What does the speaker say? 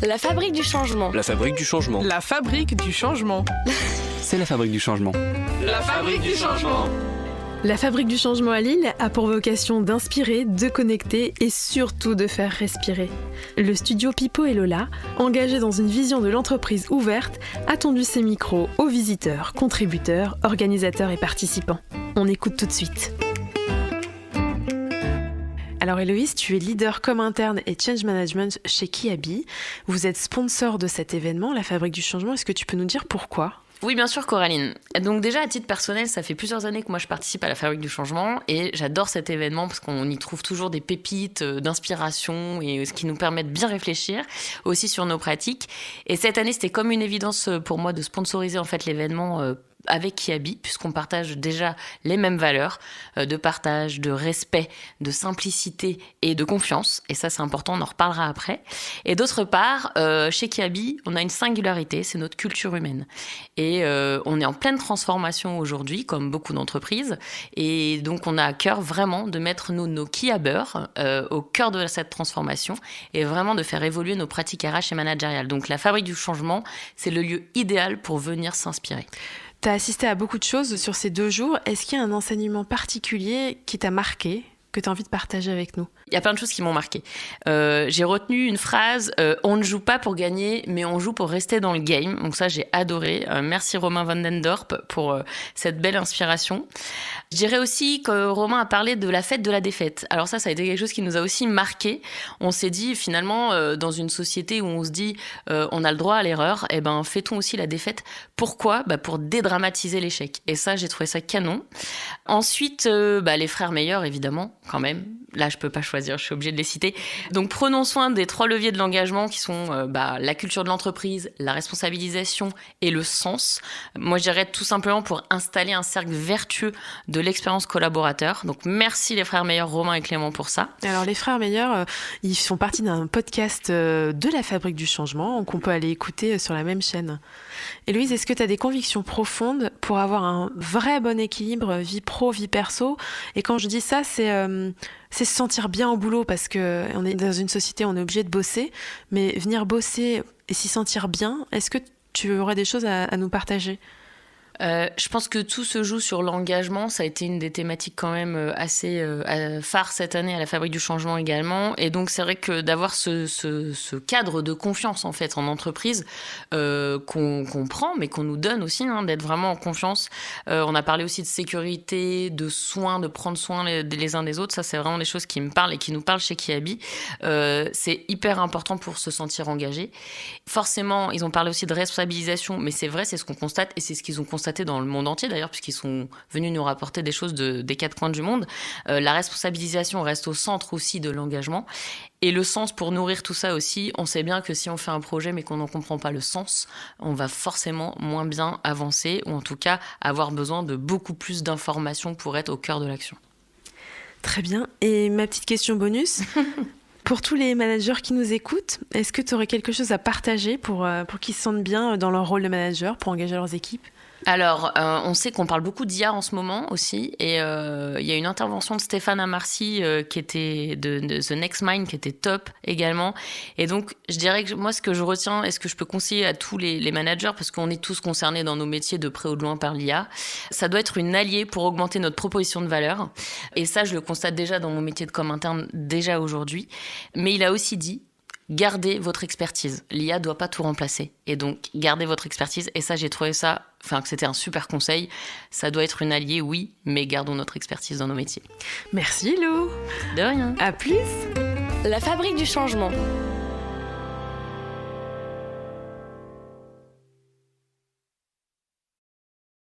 La fabrique du changement. La fabrique du changement. La fabrique du changement. C'est la fabrique du changement. La fabrique du changement. La Fabrique du changement à Lille a pour vocation d'inspirer, de connecter et surtout de faire respirer. Le studio Pipo et Lola, engagé dans une vision de l'entreprise ouverte, a tendu ses micros aux visiteurs, contributeurs, organisateurs et participants. On écoute tout de suite. Alors Héloïse, tu es leader com interne et change management chez Kiabi. Vous êtes sponsor de cet événement, la Fabrique du changement. Est-ce que tu peux nous dire pourquoi ? Oui, bien sûr, Coraline. Donc déjà, à titre personnel, ça fait plusieurs années que moi je participe à la Fabrique du changement et j'adore cet événement parce qu'on y trouve toujours des pépites d'inspiration et ce qui nous permet de bien réfléchir aussi sur nos pratiques. Et cette année, c'était comme une évidence pour moi de sponsoriser en fait l'événement avec Kiabi, puisqu'on partage déjà les mêmes valeurs de partage, de respect, de simplicité et de confiance. Et ça, c'est important, on en reparlera après. Et d'autre part, chez Kiabi, on a une singularité, c'est notre culture humaine. Et on est en pleine transformation aujourd'hui, comme beaucoup d'entreprises. Et donc, on a à cœur vraiment de mettre nos Kiabeurs au cœur de cette transformation et vraiment de faire évoluer nos pratiques RH et managériales. Donc, la Fabrique du changement, c'est le lieu idéal pour venir s'inspirer. Tu as assisté à beaucoup de choses sur ces 2 jours. Est-ce qu'il y a un enseignement particulier qui t'a marqué, que tu as envie de partager avec nous ? Il y a plein de choses qui m'ont marqué. J'ai retenu une phrase « On ne joue pas pour gagner, mais on joue pour rester dans le game ». Donc ça, j'ai adoré. Merci Romain Vandendorp pour cette belle inspiration. Je dirais aussi que Romain a parlé de la fête de la défaite. Alors ça a été quelque chose qui nous a aussi marqué. On s'est dit finalement, dans une société où on se dit on a le droit à l'erreur, eh ben, fêtons aussi la défaite. Pourquoi ? Pour dédramatiser l'échec. Et ça, j'ai trouvé ça canon. Ensuite, les frères meilleurs, évidemment, quand même. Là, je peux pas choisir, je suis obligée de les citer. Donc, prenons soin des 3 leviers de l'engagement qui sont la culture de l'entreprise, la responsabilisation et le sens. Moi, je dirais tout simplement pour installer un cercle vertueux de l'expérience collaborateur. Donc, merci les frères meilleurs, Romain et Clément, pour ça. Alors, les frères meilleurs, ils font partie d'un podcast de la Fabrique du changement qu'on peut aller écouter sur la même chaîne. Héloïse, est-ce que tu as des convictions profondes pour avoir un vrai bon équilibre vie pro, vie perso ? Et quand je dis ça, c'est se sentir bien au boulot parce qu'on est dans une société où on est obligé de bosser, mais venir bosser et s'y sentir bien, est-ce que tu aurais des choses à nous partager ? Je pense que tout se joue sur l'engagement. Ça a été une des thématiques quand même assez phare cette année à la Fabrique du changement également. Et donc, c'est vrai que d'avoir ce cadre de confiance en fait en entreprise qu'on prend, mais qu'on nous donne aussi, d'être vraiment en confiance. On a parlé aussi de sécurité, de soins, de prendre soin les uns des autres. Ça, c'est vraiment des choses qui me parlent et qui nous parlent chez Kiabi. C'est hyper important pour se sentir engagé. Forcément, ils ont parlé aussi de responsabilisation, mais c'est vrai, c'est ce qu'on constate et c'est ce qu'ils ont constaté dans le monde entier d'ailleurs, puisqu'ils sont venus nous rapporter des choses des 4 coins du monde. La responsabilisation reste au centre aussi de l'engagement. Et le sens, pour nourrir tout ça aussi, on sait bien que si on fait un projet mais qu'on n'en comprend pas le sens, on va forcément moins bien avancer, ou en tout cas avoir besoin de beaucoup plus d'informations pour être au cœur de l'action. Très bien. Et ma petite question bonus pour tous les managers qui nous écoutent, est-ce que tu aurais quelque chose à partager pour qu'ils se sentent bien dans leur rôle de manager, pour engager leurs équipes ? Alors, on sait qu'on parle beaucoup d'IA en ce moment aussi, et il y a une intervention de Stéphane Amarcy qui était de The Next Mind, qui était top également. Et donc, je dirais que moi, ce que je retiens et ce que je peux conseiller à tous les managers, parce qu'on est tous concernés dans nos métiers de près ou de loin par l'IA, ça doit être une alliée pour augmenter notre proposition de valeur. Et ça, je le constate déjà dans mon métier de com interne déjà aujourd'hui. Mais il a aussi dit: gardez votre expertise. L'IA doit pas tout remplacer. Et donc, gardez votre expertise. Et ça, j'ai trouvé ça, que c'était un super conseil. Ça doit être une alliée, oui, mais gardons notre expertise dans nos métiers. Merci Lou. De rien. À plus. La Fabrique du changement.